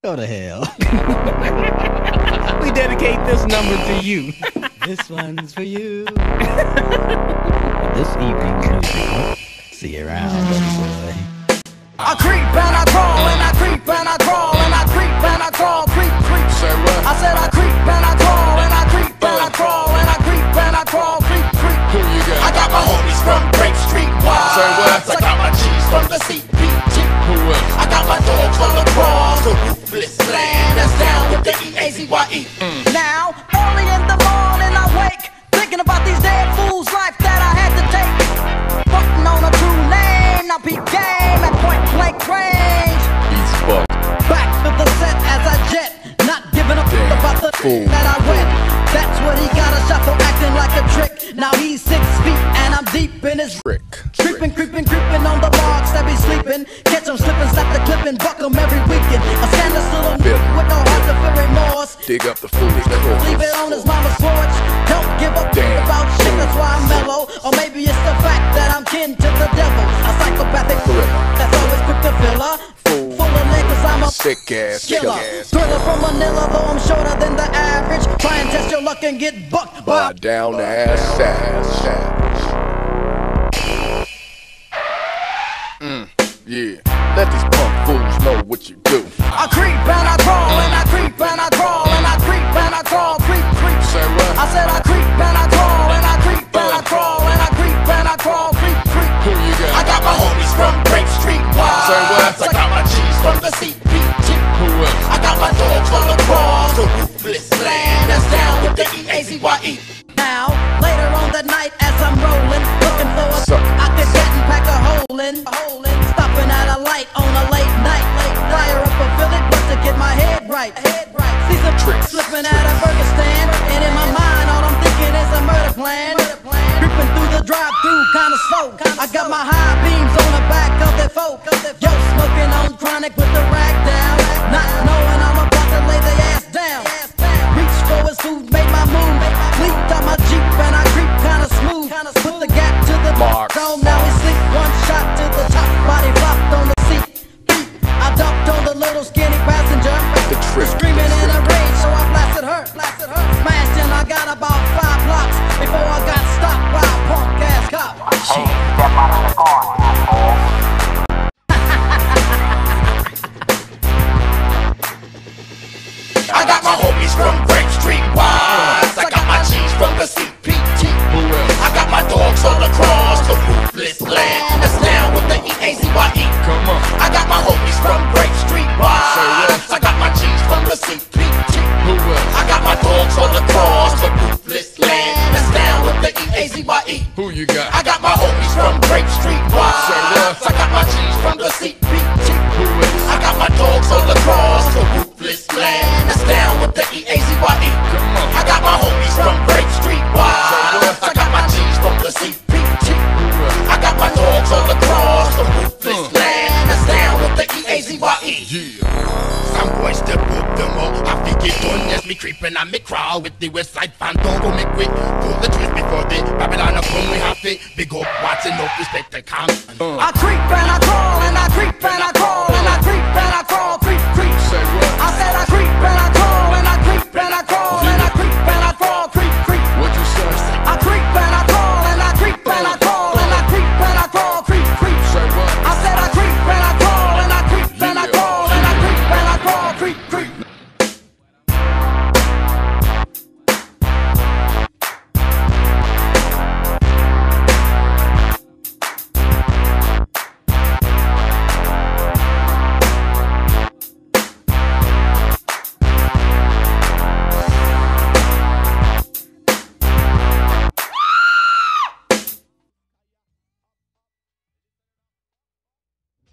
Go to hell. We dedicate this number to you. This one's for you. This evening's music. See you around, buddy boy. I creep and I crawl and I creep and I crawl and I creep and I crawl, creep, creep. Say what? I said I creep and I crawl and I creep and I crawl and I creep and I crawl, creep, creep. Who you got? I got my homies from Grape Street Wide. Say what? I got my G's from the CPT. Who else? I got my dogs from the cross, the ruthless land that's down with the eazy-e. Now, early in the morning I wake, thinking about these dead fools' life that I had to take. Putting on a true name, now peep game at point blank range. He's fucked. Back to the set as I jet, not giving a fuck about the fool that I wet. That's what he got a shot for acting like a trick. Now he's 6 feet and I'm deep in his Trick. creeping, creeping, creeping on the marks that be sleeping. Catch him slipping, slap the clipping, buck him every weekend. A scandalous little with no heart to feel remorse. Dig up the foolish corpse. Leave it on his mama's porch. Don't give a fuck about shit, that's why I'm mellow. Or maybe it's the fact that I'm kin to the devil. A psychopathic that's always quick to fill her. Full of niggas, I'm a Sick ass killer. killer. Thriller from Manila, though I'm shorter than the average. Try and test your luck and get bucked By by down the ass savage. Yeah. Let these punk fools know what you do. I creep and I crawl and I creep and I crawl and I creep and I crawl, creep, creep. Say what? I said I creep and I crawl and I creep and I crawl and I creep and I crawl, creep, creep. Who you got? I got my homies from Grape Street Wide. Say what? I got my G's from the CPT. Who else? I got my dogs from the cross, the ruthless land that's down with the eazy-e. Now, later on that night as I'm rolling, looking for a I could get and pack a hole in. Stopping at a light on a late night. Fire up a Philly blunt to get my head right. See some tricks slipping at a burger stand, and in my mind all I'm thinking is a murder plan. Creeping through the drive-thru kinda slow. I got my high beams on the back of that folk. Yo, smoking on chronic with the rag down, not knowing I'm about to lay the ass down. Reach for his food, made my move. Leaped out my Jeep and I creep kinda smooth. Put the gap to the zone, now he sleep. One shot to the top, body flopped on the seat. I dumped on the little skinny passenger. The trick. Screaming in a rage, so I blasted her. Smashed and I got about 5 blocks before I got stopped by a punk ass cop. Hey, step out of the car, asshole. I got my homies from Grape Street Wide. I got my G's from the CPT. Who else? I got my dogs all across the ruthless land that's down with the eazy-e. Come on. I got my homies from Grape Street Wide. I got my G's from the CPT. Who else? I got my dogs all across the ruthless land that's down with the eazy-e. Who you got? I got my homies from Grape Street Wide. I got my G's from the CPT. Who else? I got my dogs all across the ruthless land that's down with the eazy-e. Come on. I got my homies from Grape Street Wide. I got my G's from the CPT. I got my dogs all across the ruthless land that's down with the eazy-e. Yeah. Some boys step up them all. I think it done as me creeping and me crawl with the West Side Phantom. Go me quick, pull the twist before the Babylon come. We have to big up, watching up, respect the con. I creep and I crawl and I creep and I crawl and I creep and I crawl.